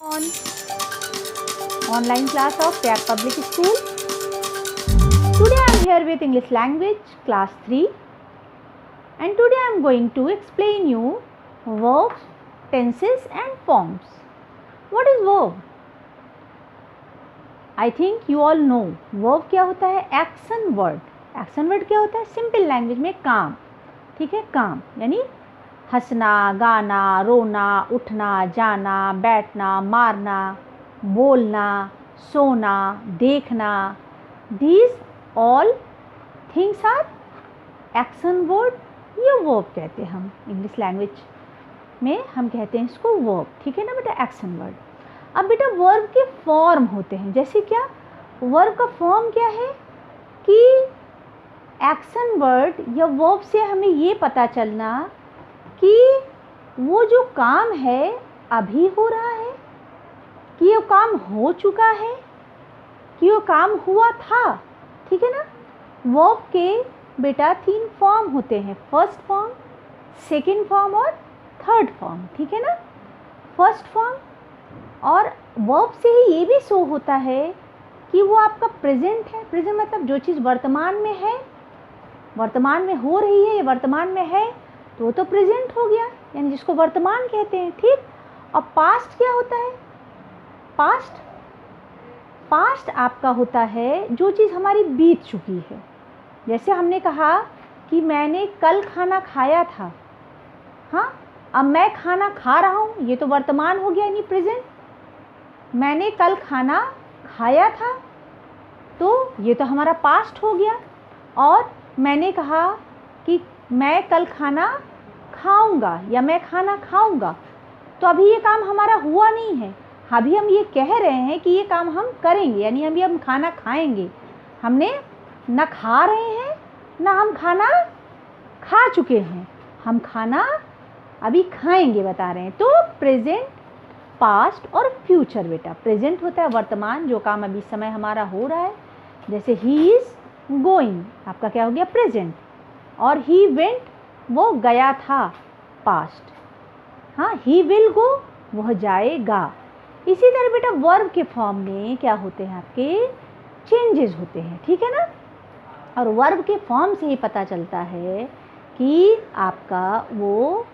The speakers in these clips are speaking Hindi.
on online class of Tag Public School. Today I am here with English language class 3 and today I am going to explain you verbs, tenses and forms. What is verb? I think you all know verb क्या होता है. Action word. एक्शन वर्ड क्या होता है? सिंपल लैंग्वेज में काम. ठीक है, काम यानी हंसना, गाना, रोना, उठना, जाना, बैठना, मारना, बोलना, सोना, देखना. These all things are action word. ये वर्ब कहते हैं हम इंग्लिश लैंग्वेज में, हम कहते हैं इसको वर्ब. ठीक है ना बेटा, एक्शन वर्ड. अब बेटा वर्ब के फॉर्म होते हैं. जैसे क्या, वर्ब का फॉर्म क्या है कि एक्शन वर्ड या वर्ब से हमें ये पता चलना कि वो जो काम है अभी हो रहा है, कि ये काम हो चुका है, कि वो काम हुआ था. ठीक है ना. वर्ब के बेटा 3 फॉर्म होते हैं. फर्स्ट फॉर्म, सेकंड फॉर्म और थर्ड फॉर्म. ठीक है ना. फर्स्ट फॉर्म और वर्ब से ही ये भी शो होता है कि वो आपका प्रेजेंट है. प्रेजेंट मतलब जो चीज़ वर्तमान में है, वर्तमान में हो रही है, ये वर्तमान में है तो वो तो प्रेजेंट हो गया, यानी जिसको वर्तमान कहते हैं. ठीक. और पास्ट क्या होता है? पास्ट, पास्ट आपका होता है जो चीज़ हमारी बीत चुकी है. जैसे हमने कहा कि मैंने कल खाना खाया था. हाँ, अब मैं खाना खा रहा हूँ, ये तो वर्तमान हो गया यानी प्रेजेंट. मैंने कल खाना खाया था तो ये तो हमारा पास्ट हो गया. और मैंने कहा कि मैं कल खाना खाऊंगा या मैं खाना खाऊंगा, तो अभी ये काम हमारा हुआ नहीं है. अभी हम ये कह रहे हैं कि ये काम हम करेंगे, यानी अभी हम खाना खाएंगे. हमने ना खा रहे हैं ना हम खाना खा चुके हैं, हम खाना अभी खाएंगे बता रहे हैं. तो प्रेजेंट, पास्ट और फ्यूचर बेटा. प्रेजेंट होता है वर्तमान, जो काम अभी समय हमारा हो रहा है. जैसे ही इज़ गोइंग, आपका क्या हो गया? प्रेजेंट. और ही वेंट, वो गया था, पास्ट. हाँ, ही विल गो, वह जाएगा. इसी तरह बेटा वर्ब के फॉर्म में क्या होते हैं? आपके चेंजेस होते हैं. ठीक है ना. और वर्ब के फॉर्म से ही पता चलता है कि आपका वो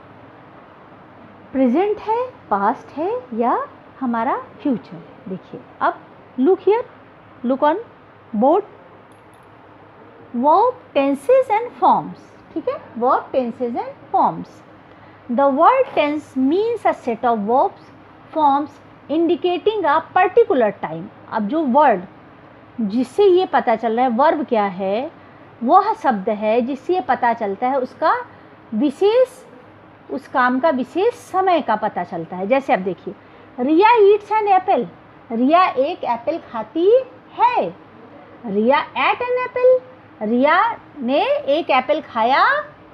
प्रेजेंट है, पास्ट है या हमारा फ्यूचर है. देखिए अब look here, look on board. Verb, tenses and forms. ठीक है, verb, tenses and forms. The word tense means a set of verbs, forms indicating a particular time. अब जो वर्ड जिससे ये पता चल रहा है वर्ब क्या है, वह शब्द है जिससे ये पता चलता है उसका विशेष, उस काम का विशेष समय का पता चलता है. जैसे अब देखिए, रिया ईट्स एन एप्पल. रिया एक एप्पल खाती है. रिया एट एन एप्पल, रिया ने एक एप्पल खाया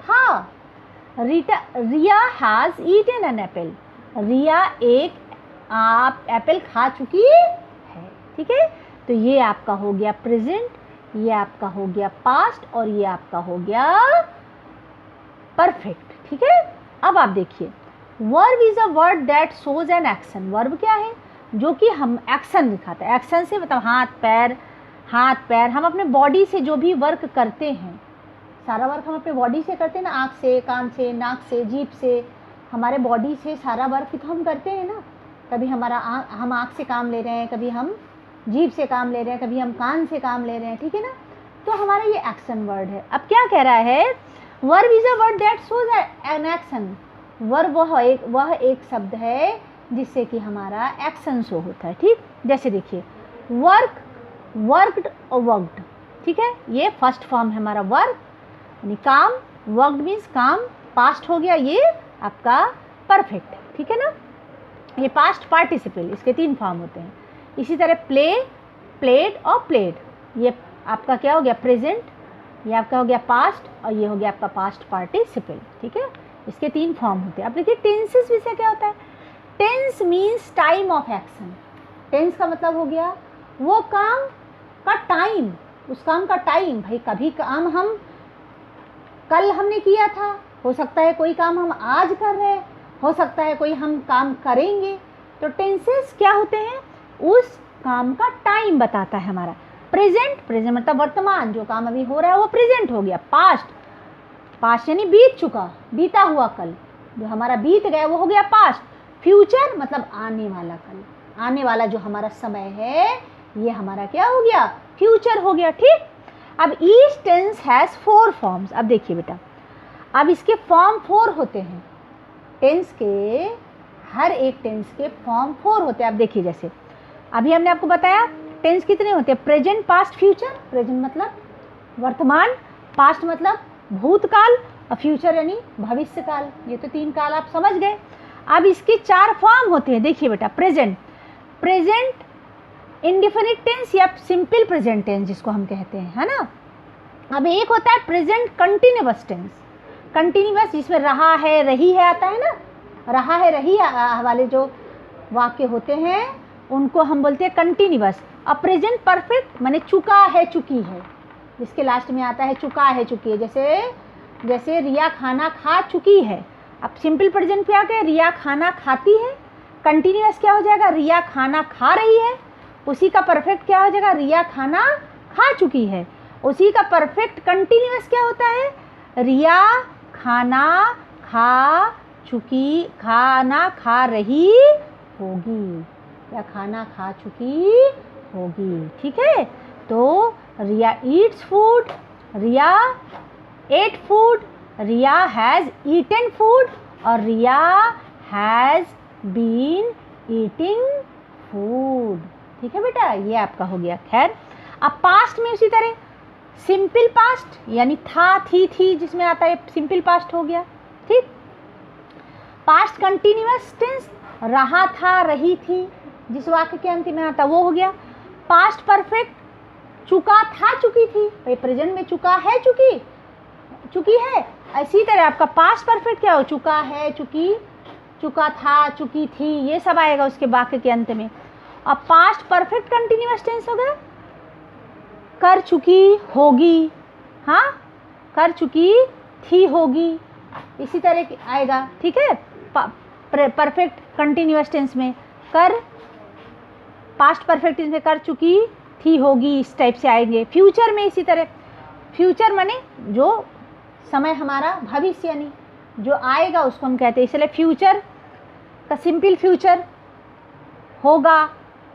था. रिया हैज़ ईटन एन एप्पल, रिया एक एप्पल खा चुकी है. ठीक है. तो ये आपका हो गया प्रेजेंट, ये आपका हो गया पास्ट और ये आपका हो गया परफेक्ट. ठीक है. अब आप देखिए, verb is a word that shows an action. Verb क्या है? जो कि हम एक्शन दिखाता है. एक्शन से मतलब हाथ पैर, हाथ पैर, हम अपने बॉडी से जो भी वर्क करते हैं, सारा वर्क हम अपने बॉडी से करते हैं ना. आँख से, कान से, नाक से, जीभ से, हमारे बॉडी से सारा वर्क तो हम करते हैं ना. कभी हम आँख से काम ले रहे हैं, कभी हम जीभ से काम ले रहे हैं, कभी हम कान से काम ले रहे हैं. ठीक है ना. तो हमारा ये एक्शन वर्ड है. अब क्या कह रहा है? Verb is a word that shows an action. Verb वह एक शब्द है जिससे कि हमारा एक्शन शो होता है. ठीक. जैसे देखिए, वर्क, वर्कड और वर्कड. ठीक है, ये फर्स्ट फॉर्म है हमारा वर्क यानी काम. वर्कड मीन्स काम, पास्ट हो गया, ये आपका परफेक्ट है. ठीक है ना. ये पास्ट पार्टिसिपल, इसके 3 फॉर्म होते हैं. इसी तरह प्ले, प्लेड और प्लेड, ये आपका क्या हो गया? प्रेजेंट. ये आपका हो गया पास्ट और ये हो गया आपका पास्ट पार्टिसिपल. ठीक है. इसके 3 फॉर्म होते हैं. अब देखिए टेंसेस विषय क्या होता है? Tense means time of action. Tense का मतलब हो गया वो काम का टाइम, उस काम का टाइम. भाई कभी काम हम कल हमने किया था, हो सकता है कोई काम हम आज कर रहे हैं, हो सकता है कोई हम काम करेंगे. तो टेंसेस क्या होते हैं, उस काम का टाइम बताता है हमारा। प्रेजेंट मतलब वर्तमान, जो काम अभी हो रहा है वो प्रेजेंट हो गया। पास्ट यानी बीत चुका, बीता हुआ कल, जो हमारा बीत गया वो हो गया पास्ट। फ्यूचर मतलब आने वाला कल, आने वाला जो हमारा समय है ये हमारा क्या हो गया, फ्यूचर हो गया। ठीक, अब ईच टेंस हैज़ 4 फॉर्म्स। अब देखिए बेटा, अब इसके फॉर्म 4 होते हैं। टेंस के, हर एक टेंस के फॉर्म 4 होते हैं। अब देखिए, जैसे अभी हमने आपको बताया टेंस कितने होते हैं, प्रेजेंट, पास्ट, फ्यूचर। प्रेजेंट मतलब वर्तमान, पास्ट मतलब भूतकाल, और फ्यूचर यानी भविष्य काल। ये तो 3 काल आप समझ गए। अब इसके 4 फॉर्म होते हैं। देखिए बेटा, प्रेजेंट इंडेफिनिट टेंस या सिंपल प्रेजेंट टेंस जिसको हम कहते हैं, है ना। अब एक होता है प्रेजेंट कंटिन्यूअस टेंस। कंटिन्यूअस जिसमें रहा है, रही है आता है ना, रहा है, रही वाले जो वाक्य होते हैं उनको हम बोलते हैं कंटिन्यूअस। अब प्रेजेंट परफेक्ट माने चुका है, चुकी है, जिसके लास्ट में आता है चुका है, चुकी है। जैसे रिया खाना खा चुकी है। अब सिंपल प्रेजेंट पे आ गया, रिया खाना खाती है। कंटिन्यूअस क्या हो जाएगा, रिया खाना खा रही है। उसी का परफेक्ट क्या हो जाएगा, रिया खाना खा चुकी है। उसी का परफेक्ट कंटिन्यूअस क्या होता है, रिया खाना खा चुकी, खाना खा रही होगी या खाना खा चुकी होगी। ठीक है, तो Riya eats food, Riya ate food, Riya has eaten food, और Riya has been eating food. ठीक है बेटा, ये आपका हो गया। खैर, अब पास्ट में उसी तरह सिंपल पास्ट यानी था, थी, जिसमें आता है सिंपल पास्ट हो गया। ठीक, पास्ट कंटिन्यूअस टेंस रहा था, रही थी, जिस वाक्य के अंत में आता वो हो गया। पास्ट परफेक्ट चुका था, चुकी थी, भाई प्रेजेंट में चुका है, चुकी है। इसी तरह आपका पास्ट परफेक्ट क्या हो, चुका है, चुकी, चुका था, चुकी थी, ये सब आएगा उसके वाक्य के अंत में। अब पास्ट परफेक्ट कंटिन्यूअस टेंस हो गया, कर चुकी होगी, हाँ, कर चुकी थी, होगी, इसी तरह आएगा। ठीक है, परफेक्ट कंटिन्यूअस टेंस में कर, पास्ट परफेक्ट टेंस में कर चुकी थी, होगी, इस टाइप से आएंगे। फ्यूचर में इसी तरह, फ्यूचर माने जो समय हमारा भविष्य यानी जो आएगा उसको हम कहते हैं। इसलिए फ्यूचर का सिंपल फ्यूचर होगा,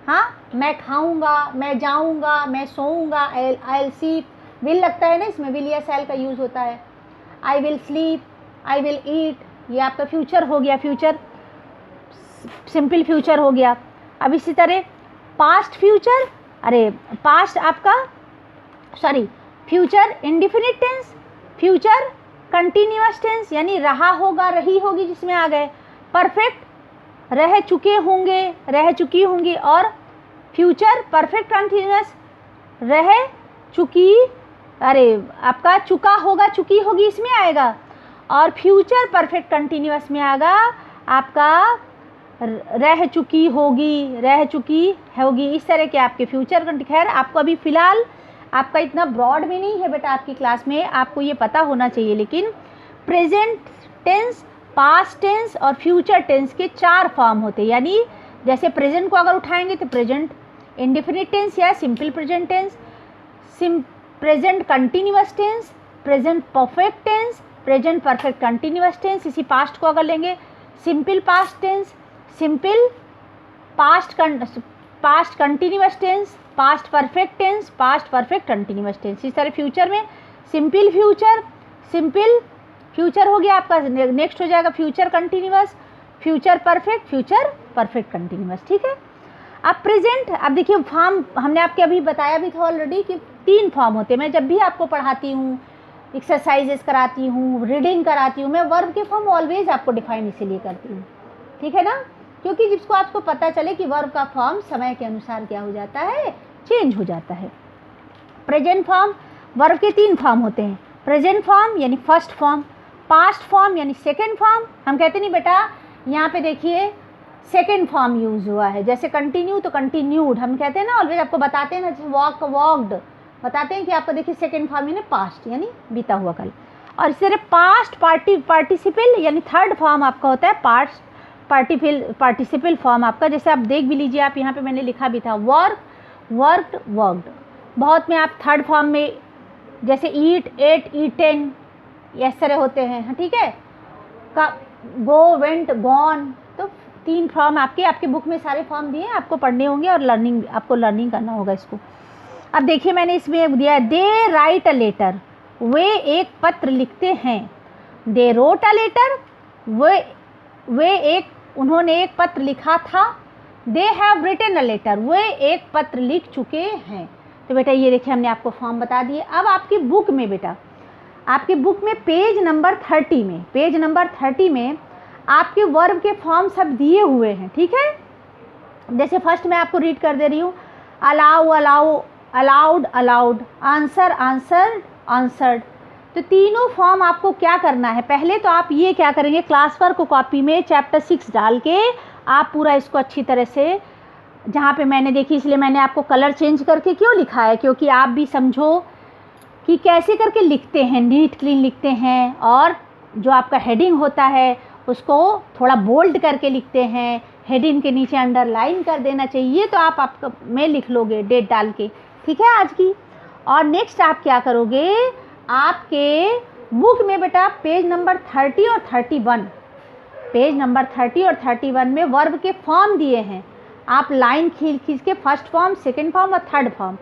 हाँ, मैं खाऊंगा, मैं जाऊंगा, मैं सोऊंगा, आई विल सी, विल लगता है ना इसमें, विल या शैल का यूज़ होता है। I will sleep, I will eat, ये आपका फ्यूचर हो गया, फ्यूचर सिंपल फ्यूचर हो गया। अब इसी तरह पास्ट फ्यूचर, पास्ट आपका future indefinite tense, future continuous tense यानी रहा होगा, रही होगी, जिसमें आ गए। परफेक्ट रह चुके होंगे, रह चुकी होंगी, और फ्यूचर परफेक्ट कंटिन्यूअस रह चुकी, आपका चुका होगा, चुकी होगी, इसमें आएगा। और फ्यूचर परफेक्ट कंटिन्यूअस में आएगा आपका रह चुकी होगी, रह चुकी होगी, इस तरह के आपके फ्यूचर। खैर, आपको अभी फ़िलहाल आपका इतना ब्रॉड में नहीं है बेटा आपकी क्लास में, आपको ये पता होना चाहिए। लेकिन प्रेजेंट टेंस, पास्ट टेंस और फ्यूचर टेंस के 4 फॉर्म होते हैं। यानी जैसे प्रेजेंट को अगर उठाएंगे तो प्रेजेंट इंडेफिनिट टेंस या simple present tense, present continuous tense, present perfect tense, present perfect continuous tense. इसी पास्ट को अगर लेंगे simple past tense, simple past continuous tense, past perfect tense, past perfect continuous tense. इस तरह फ्यूचर में सिंपल फ्यूचर हो गया आपका। नेक्स्ट हो जाएगा future continuous, future perfect continuous. ठीक है, अब प्रेजेंट, अब देखिए फॉर्म हमने आपके अभी बताया भी था ऑलरेडी कि 3 फॉर्म होते हैं। मैं जब भी आपको पढ़ाती हूँ, एक्सरसाइजेस कराती हूँ, रीडिंग कराती हूँ, मैं वर्ब के फॉर्म ऑलवेज आपको डिफाइन इसीलिए करती हूँ। ठीक है ना, क्योंकि जिसको आपको पता चले कि वर्ब का फॉर्म समय के अनुसार क्या हो जाता है, चेंज हो जाता है। प्रेजेंट फॉर्म, वर्ब के 3 फॉर्म होते हैं। प्रेजेंट फॉर्म यानी फर्स्ट फॉर्म, पास्ट फॉर्म यानी सेकेंड फॉर्म। हम कहते नहीं बेटा, यहाँ पे देखिए सेकेंड फॉर्म यूज़ हुआ है, जैसे कंटिन्यू तो कंटिन्यूड हम कहते हैं ना, ऑलवेज आपको बताते हैं ना, जैसे वॉक वॉकड, बताते हैं कि आपको देखिए सेकेंड फॉर्म यानी पास्ट यानी बीता हुआ कल। और इस तरह पास्ट पार्टिसिपल यानी थर्ड फॉर्म आपका होता है पास्ट पार्टिसिपल फॉर्म आपका, जैसे आप देख भी लीजिए, आप यहाँ पे मैंने लिखा भी था वर्क, वर्कड, वर्कड। बहुत में आप थर्ड फॉर्म में जैसे ईट, एट, ईटेन, इस तरह होते हैं, ठीक है। का गो, वेंट, गॉन, तो 3 फॉर्म आपके बुक में सारे फॉर्म दिए हैं, आपको पढ़ने होंगे और आपको लर्निंग करना होगा इसको। अब देखिए मैंने इसमें दिया है दे राइट अ लेटर, वे एक पत्र लिखते हैं। दे रोट अ लेटर, उन्होंने एक पत्र लिखा था। They have written a letter, वे एक पत्र लिख चुके हैं। तो बेटा ये देखिए हमने आपको फॉर्म बता दिए। अब आपकी बुक में बेटा, आपकी बुक में पेज नंबर 30 में आपके वर्ब के फॉर्म सब दिए हुए हैं, ठीक है। जैसे फर्स्ट मैं आपको रीड कर दे रही हूँ, allow, allow, allowed, allowed, answer, answer, answered. तो तीनों फॉर्म आपको क्या करना है, पहले तो आप ये क्या करेंगे, क्लास वर्क को कॉपी में चैप्टर 6 डाल के आप पूरा इसको अच्छी तरह से, जहाँ पे मैंने देखी इसलिए मैंने आपको कलर चेंज करके क्यों लिखा है, क्योंकि आप भी समझो कि कैसे करके लिखते हैं, नीट क्लीन लिखते हैं, और जो आपका हेडिंग होता है उसको थोड़ा बोल्ड करके लिखते हैं, हेडिंग के नीचे अंडरलाइन कर देना चाहिए, तो आप में लिख लोगे डेट डाल के, ठीक है आज की। और नेक्स्ट आप क्या करोगे, आपके बुक में बेटा पेज नंबर 30 और 31, पेज नंबर 30 और 31 में वर्ब के फॉर्म दिए हैं। आप लाइन खींच के फर्स्ट फॉर्म, सेकंड फॉर्म और थर्ड फॉर्म,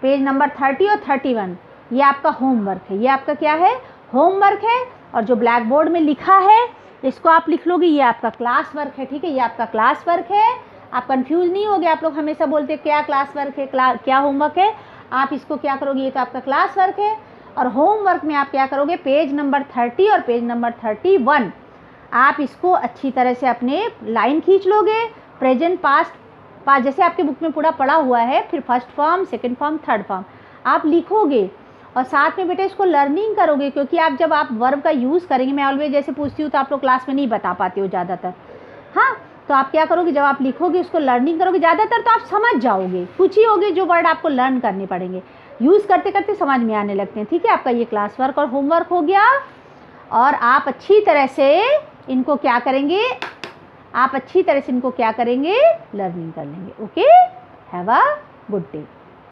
पेज नंबर 30 और 31, ये आपका होमवर्क है। ये आपका क्या है, होमवर्क है। और जो ब्लैक बोर्ड में लिखा है इसको आप लिख लोगे, ये आपका क्लास वर्क है, ठीक है। ये आपका क्लास वर्क है। आप कंफ्यूज नहीं होगे, आप लोग हमेशा बोलते हैं क्या क्लास वर्क है, क्या होमवर्क है, आप इसको क्या करोगे, ये तो आपका क्लास वर्क है। और होमवर्क में आप क्या करोगे, पेज नंबर 30 और पेज नंबर 31 आप इसको अच्छी तरह से अपने लाइन खींच लोगे, प्रेजेंट, पास्ट, जैसे आपके बुक में पूरा पड़ा हुआ है, फिर first form, second form, third form आप लिखोगे। और साथ में बेटे इसको लर्निंग करोगे, क्योंकि जब आप वर्ब का यूज़ करेंगे, मैं ऑलवेज जैसे पूछती हूँ तो आप लोग क्लास में नहीं बता पाते हो ज़्यादातर, हाँ। तो आप क्या करोगे, जब आप लिखोगे उसको लर्निंग करोगे ज़्यादातर, तो आप समझ जाओगे, कुछ ही होगे जो वर्ड आपको लर्न करने पड़ेंगे, यूज़ करते करते समझ में आने लगते हैं, ठीक है। आपका ये क्लास वर्क और होमवर्क हो गया। और आप अच्छी तरह से इनको क्या करेंगे, लर्निंग कर लेंगे। Okay, have a good day.